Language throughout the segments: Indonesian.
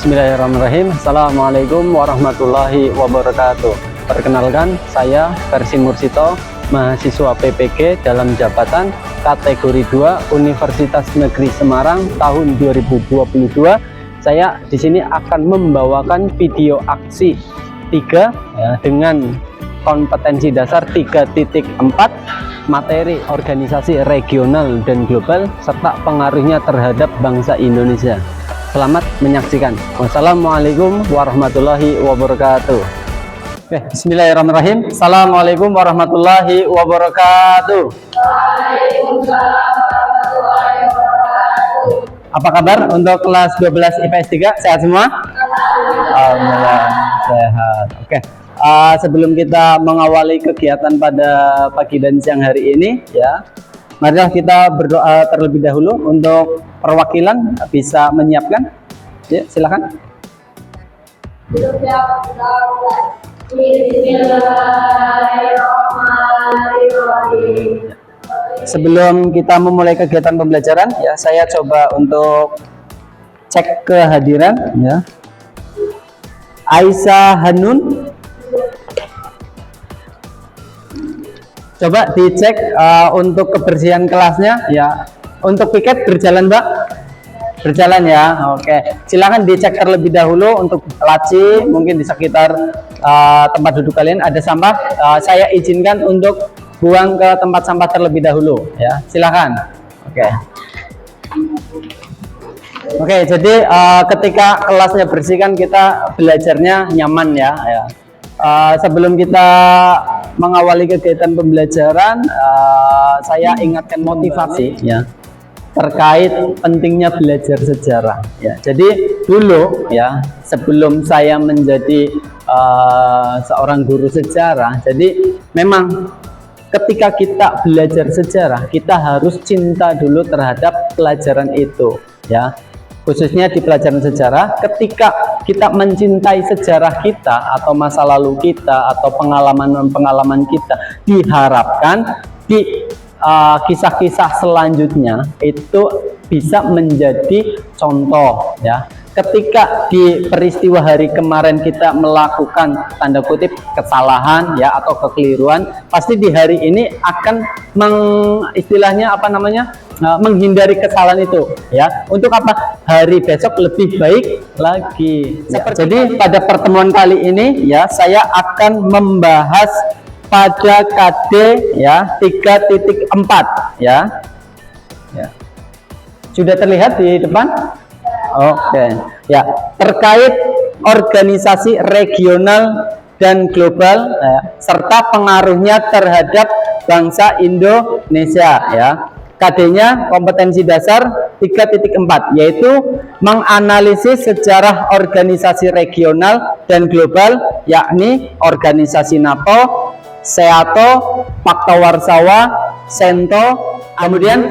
Bismillahirrahmanirrahim. Assalamualaikum warahmatullahi wabarakatuh. Perkenalkan, saya Versi Mursito, mahasiswa PPG dalam jabatan kategori 2 Universitas Negeri Semarang tahun 2022. Saya di sini akan membawakan video aksi 3 ya, dengan kompetensi dasar 3.4, materi organisasi regional dan global serta pengaruhnya terhadap bangsa Indonesia. Selamat menyaksikan. Wassalamualaikum warahmatullahi wabarakatuh. Oke, bismillahirrahmanirrahim. Assalamualaikum warahmatullahi wabarakatuh. Waalaikumsalam warahmatullahi wabarakatuh. Apa kabar untuk kelas 12 IPS 3? Sehat semua? Alhamdulillah sehat. Oke. Sebelum kita mengawali kegiatan pada pagi dan siang hari ini, ya, marilah kita berdoa terlebih dahulu. Untuk perwakilan bisa menyiapkan, ya, silakan. Bismillahirrahmanirrahim. Sebelum kita memulai kegiatan pembelajaran, ya, saya coba untuk cek kehadiran, ya. Aisyah Hanun, coba dicek untuk kebersihan kelasnya, ya. Untuk piket berjalan, Mbak? Berjalan, ya. Oke, silakan dicek terlebih dahulu untuk laci, mungkin di sekitar tempat duduk kalian ada sampah. Saya izinkan untuk buang ke tempat sampah terlebih dahulu, ya. Silakan. Oke, jadi ketika kelasnya bersih kan kita belajarnya nyaman, ya. Sebelum kita mengawali kegiatan pembelajaran, saya ingatkan motivasi, ya, terkait pentingnya belajar sejarah, ya. Jadi dulu, ya, sebelum saya menjadi seorang guru sejarah, jadi memang ketika kita belajar sejarah, kita harus cinta dulu terhadap pelajaran itu, ya. Khususnya di pelajaran sejarah, ketika kita mencintai sejarah kita atau masa lalu kita atau pengalaman-pengalaman kita, diharapkan di kisah-kisah selanjutnya itu bisa menjadi contoh, ya. Ketika di peristiwa hari kemarin kita melakukan tanda kutip kesalahan, ya, atau kekeliruan, pasti di hari ini akan menghindari kesalahan itu, ya. Untuk apa? Hari besok lebih baik lagi, ya. Jadi pada pertemuan kali ini, ya, saya akan membahas pada KD, ya, 3.4, ya. Sudah terlihat di depan? Oke, ya, terkait organisasi regional dan global, ya, serta pengaruhnya terhadap bangsa Indonesia, ya. KD-nya kompetensi dasar 3.4, yaitu menganalisis sejarah organisasi regional dan global, yakni organisasi NATO, SEATO, Pakta Warsawa, SENTO. Kemudian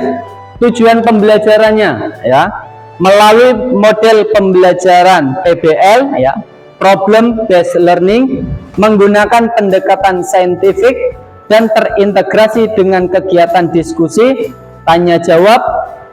tujuan pembelajarannya, ya, melalui model pembelajaran PBL, ya, problem based learning, menggunakan pendekatan saintifik dan terintegrasi dengan kegiatan diskusi, tanya jawab,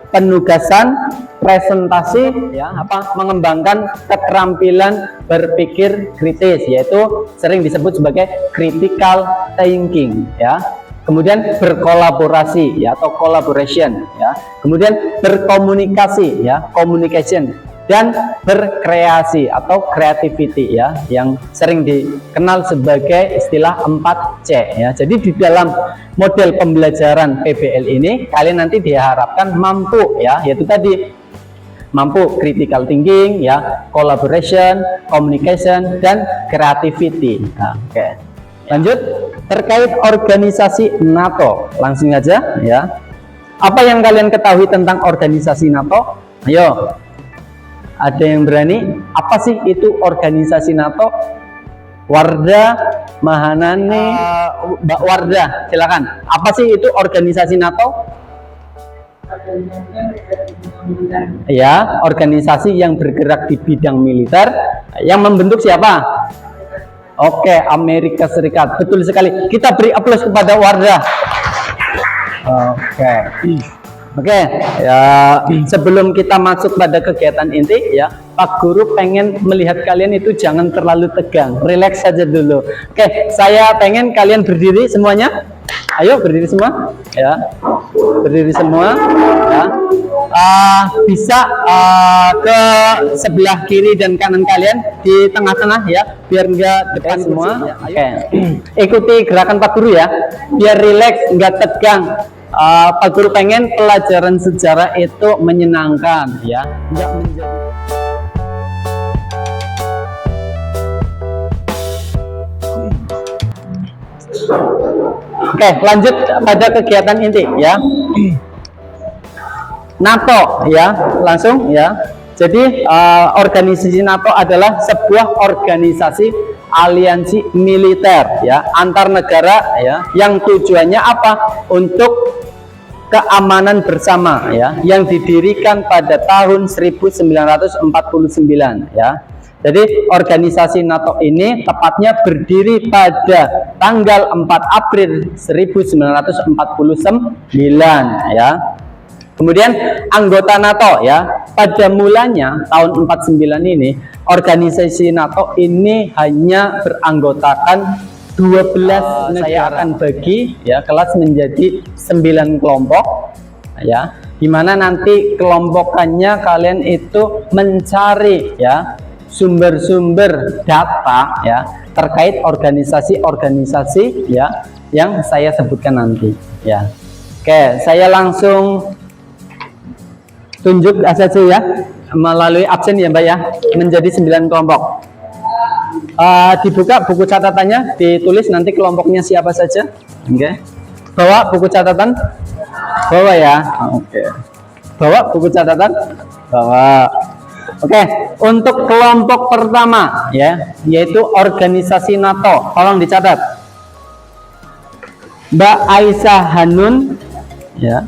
penugasan, presentasi, ya, mengembangkan keterampilan berpikir kritis, yaitu sering disebut sebagai critical thinking, ya. Kemudian berkolaborasi, ya, atau collaboration, ya. Kemudian berkomunikasi, ya, communication, dan berkreasi atau creativity, ya, yang sering dikenal sebagai istilah 4C, ya. Jadi di dalam model pembelajaran PBL ini kalian nanti diharapkan mampu, ya, yaitu tadi mampu critical thinking, ya, collaboration, communication, dan creativity. Nah, oke. Lanjut, terkait organisasi NATO, langsung aja, ya. Apa yang kalian ketahui tentang organisasi NATO? Ayo, ada yang berani? Apa sih itu organisasi NATO? Wardah, Mahanani, Mbak Wardah, silakan. Apa sih itu organisasi NATO? Ya, organisasi yang bergerak di bidang militer. Yang membentuk siapa? Oke, Amerika Serikat. Betul sekali. Kita beri aplaus kepada Wardah. Oke. Oke, ya sebelum kita masuk pada kegiatan inti ya, Pak Guru pengen melihat kalian itu jangan terlalu tegang, relax saja dulu. Oke, saya pengen kalian berdiri semuanya. Ayo berdiri semua, ya, berdiri semua, ya. Bisa ke sebelah kiri dan kanan kalian di tengah-tengah ya, biar enggak depan semua. Oke, ikuti gerakan Pak Guru ya, biar relax, enggak tegang. Pak Guru pengen pelajaran sejarah itu menyenangkan ya, enggak menjadi. Oke, lanjut pada kegiatan inti ya. NATO ya, langsung ya. Jadi organisasi NATO adalah sebuah organisasi aliansi militer ya antar negara ya, yang tujuannya apa? Untuk keamanan bersama ya, yang didirikan pada tahun 1949 ya. Jadi organisasi NATO ini tepatnya berdiri pada tanggal 4 April 1949 ya. Kemudian anggota NATO ya, pada mulanya tahun 49 ini organisasi NATO ini hanya beranggotakan 12 negara. Saya akan bagi ya kelas menjadi 9 kelompok ya, dimana nanti kelompokannya kalian itu mencari ya sumber-sumber data ya terkait organisasi-organisasi ya yang saya sebutkan nanti ya. Oke, saya langsung tunjuk saja ya melalui absen ya Mbak ya, menjadi 9 kelompok. Dibuka buku catatannya, ditulis nanti kelompoknya siapa saja. Oke. Bawa buku catatan, bawa ya. Oke. Bawa buku catatan, bawa. Oke, untuk kelompok pertama ya, yaitu organisasi NATO, tolong dicatat. Mbak Aisyah Hanun ya,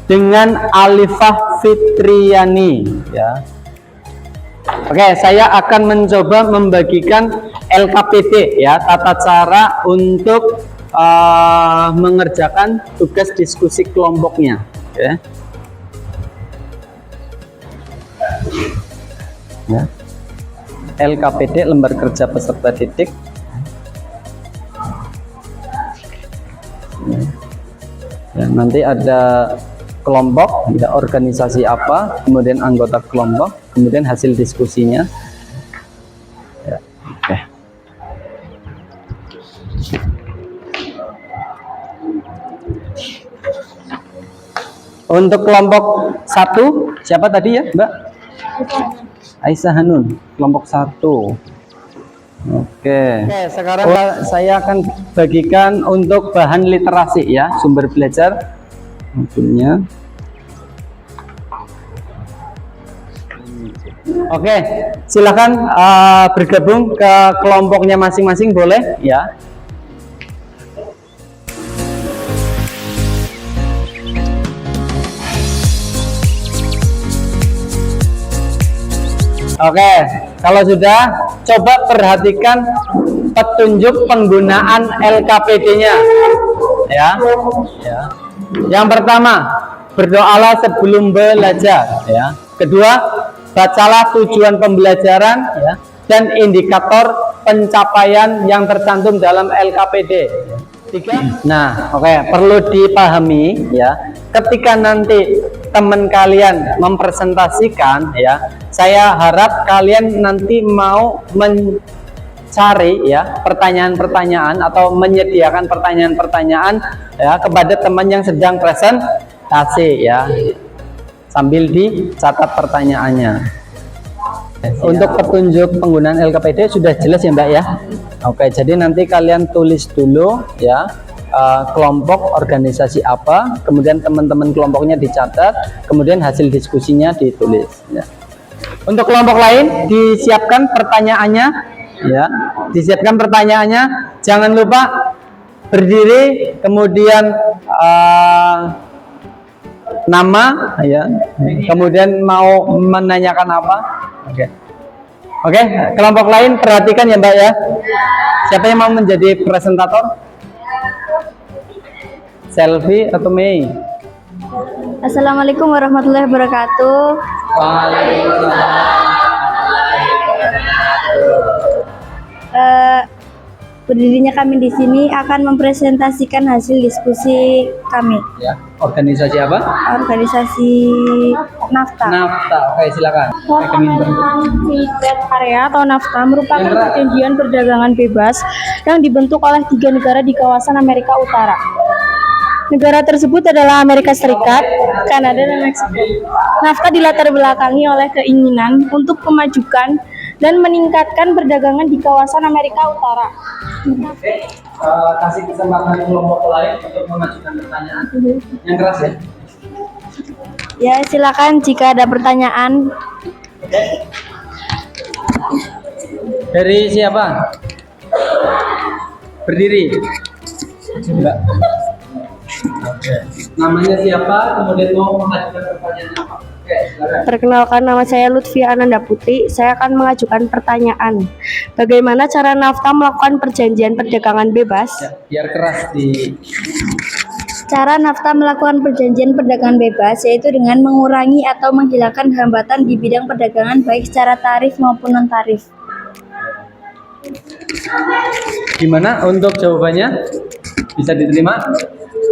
dengan Alifah Fitriani ya. Oke, saya akan mencoba membagikan LKPD ya, tata cara untuk mengerjakan tugas diskusi kelompoknya. Oke. Ya. LKPD, lembar kerja peserta didik. Ya, nanti ada kelompok, ya, organisasi apa, kemudian anggota kelompok, kemudian hasil diskusinya. Ya, oke. Untuk kelompok 1, siapa tadi ya, Mbak? Aisyah Hanun, kelompok 1. Oke, sekarang saya akan bagikan untuk bahan literasi ya, sumber belajar. Punya. Oke, silakan bergabung ke kelompoknya masing-masing, boleh ya. Oke, kalau sudah, coba perhatikan petunjuk penggunaan LKPD-nya ya. Ya. Yang pertama, berdoalah sebelum belajar ya. Kedua, bacalah tujuan pembelajaran ya, dan indikator pencapaian yang tercantum dalam LKPD. Tiga, nah oke, perlu dipahami ya, ketika nanti teman kalian mempresentasikan ya, saya harap kalian nanti mau mencari ya pertanyaan-pertanyaan atau menyediakan pertanyaan-pertanyaan ya kepada teman yang sedang presentasi ya, sambil dicatat pertanyaannya. Untuk petunjuk penggunaan LKPD sudah jelas ya Mbak ya. Oke, jadi nanti kalian tulis dulu ya kelompok organisasi apa, kemudian teman-teman kelompoknya dicatat, kemudian hasil diskusinya ditulis ya. Untuk kelompok lain disiapkan pertanyaannya ya, disiapkan pertanyaannya, jangan lupa berdiri, kemudian nama ya, kemudian mau menanyakan apa. Oke, kelompok lain perhatikan ya Mbak ya. Siapa yang mau menjadi presentator? Selfie atau Mei? Assalamualaikum warahmatullahi wabarakatuh. Eh, Berdirinya kami di sini akan mempresentasikan hasil diskusi kami. Ya, organisasi apa? Organisasi NAFTA. NAFTA. Oke, silakan. Free Trade Area atau NAFTA merupakan perjanjian perdagangan bebas yang dibentuk oleh 3 negara di kawasan Amerika Utara. Negara tersebut adalah Amerika Serikat, Kanada, dan Meksiko. NAFTA dilatar belakangi oleh keinginan untuk memajukan dan meningkatkan perdagangan di kawasan Amerika Utara. Kasih kesempatan kelompok lain untuk mengajukan pertanyaan. Yang keras ya. Ya, silakan jika ada pertanyaan. Dari siapa? Berdiri. Enggak. Oke. Namanya siapa? Kemudian mau mengajukan pertanyaan apa? Oke, silakan. Perkenalkan, nama saya Lutfi Ananda Putri. Saya akan mengajukan pertanyaan. Bagaimana cara NAFTA melakukan perjanjian perdagangan bebas? Ya, biar keras di. Cara NAFTA melakukan perjanjian perdagangan bebas yaitu dengan mengurangi atau menghilangkan hambatan di bidang perdagangan baik secara tarif maupun non-tarif. Gimana untuk jawabannya? Bisa diterima?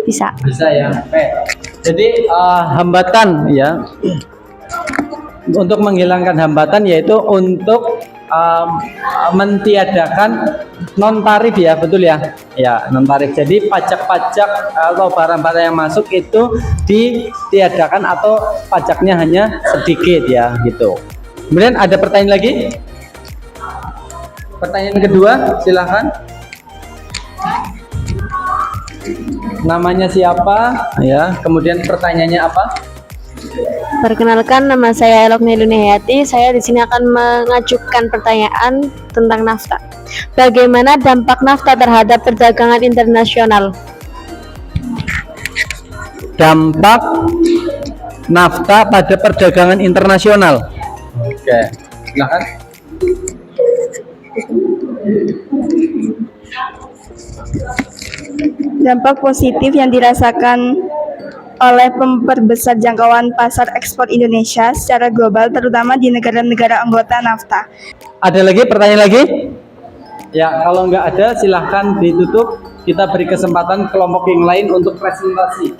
Bisa. Bisa ya. Oke. Jadi hambatan ya. Untuk menghilangkan hambatan yaitu untuk mentiadakan non tarif ya, betul ya? Ya, non tarif. Jadi pajak-pajak atau barang-barang yang masuk itu ditiadakan atau pajaknya hanya sedikit ya, gitu. Kemudian ada pertanyaan lagi? Pertanyaan kedua, silahkan. Namanya siapa? Ya, kemudian pertanyaannya apa? Perkenalkan, nama saya Elok Neluni Hayati. Saya di sini akan mengajukan pertanyaan tentang NAFTA. Bagaimana dampak NAFTA terhadap perdagangan internasional? Dampak NAFTA pada perdagangan internasional. Oke, silakan. Dampak positif yang dirasakan oleh memperbesar jangkauan pasar ekspor Indonesia secara global, terutama di negara-negara anggota NAFTA. Ada lagi pertanyaan lagi? Ya, kalau nggak ada silahkan ditutup. Kita beri kesempatan kelompok yang lain untuk presentasi.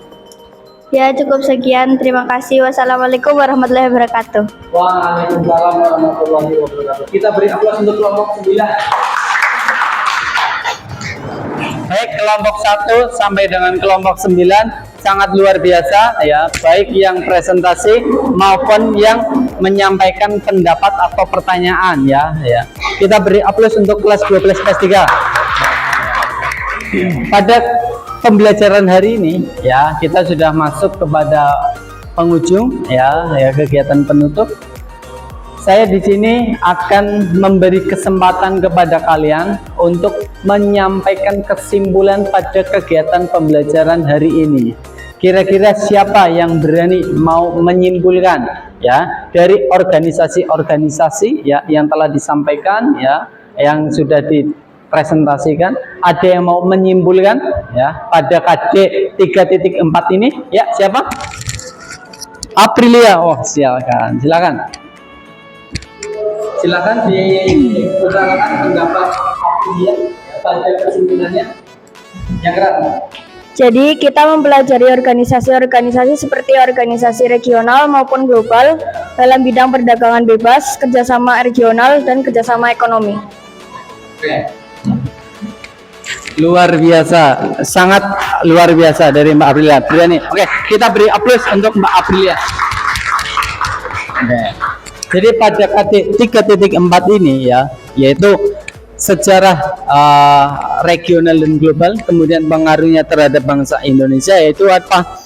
Ya, cukup sekian. Terima kasih. Wassalamualaikum warahmatullahi wabarakatuh. Waalaikumsalam warahmatullahi wabarakatuh. Kita beri aplaus untuk kelompok 9. Baik, kelompok 1 sampai dengan kelompok 9 sangat luar biasa ya, baik yang presentasi maupun yang menyampaikan pendapat atau pertanyaan ya. Kita beri aplaus untuk kelas 12 kelas 3. Pada pembelajaran hari ini ya, kita sudah masuk kepada penghujung ya kegiatan penutup. Saya di sini akan memberi kesempatan kepada kalian untuk menyampaikan kesimpulan pada kegiatan pembelajaran hari ini. Kira-kira siapa yang berani mau menyimpulkan ya dari organisasi-organisasi ya yang telah disampaikan ya, yang sudah dipresentasikan? Ada yang mau menyimpulkan ya pada KD 3.4 ini? Ya, siapa? Aprilia. Oh, silakan. Silakan diutarakan pendapat Aprilia pada kesimpulannya yang keras. Jadi kita mempelajari organisasi-organisasi seperti organisasi regional maupun global dalam bidang perdagangan bebas, kerjasama regional, dan kerjasama ekonomi. Oke. Luar biasa, sangat luar biasa dari Mbak Aprilia. Oke, kita beri aplaus untuk Mbak Aprilia. Oke. Jadi pada KD 3.4 ini ya, yaitu sejarah regional dan global, kemudian pengaruhnya terhadap bangsa Indonesia, yaitu apa?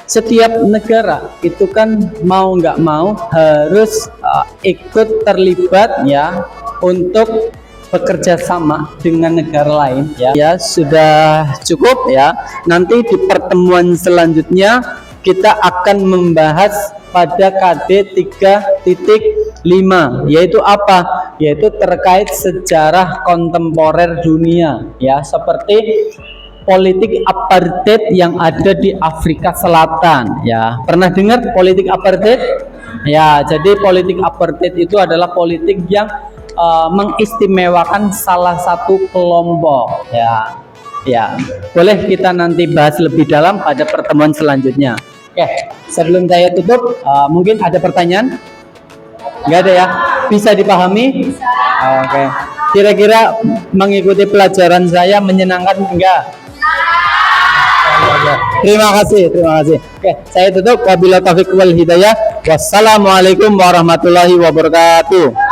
Setiap negara itu kan mau nggak mau harus ikut terlibat ya untuk bekerja sama dengan negara lain ya. Ya, sudah cukup ya. Nanti di pertemuan selanjutnya kita akan membahas pada KD 3.5, yaitu apa? Yaitu terkait sejarah kontemporer dunia ya, seperti politik apartheid yang ada di Afrika Selatan. Ya, pernah dengar politik apartheid? Ya, jadi politik apartheid itu adalah politik yang mengistimewakan salah satu kelompok. Ya, boleh kita nanti bahas lebih dalam pada pertemuan selanjutnya. Oke, sebelum saya tutup, mungkin ada pertanyaan? Nggak ada ya? Bisa dipahami? Oke. Kira-kira mengikuti pelajaran saya menyenangkan enggak? Terima kasih, terima kasih. Oke, saya tutup. Wabillahi taufiq wal hidayah. Wassalamualaikum warahmatullahi wabarakatuh.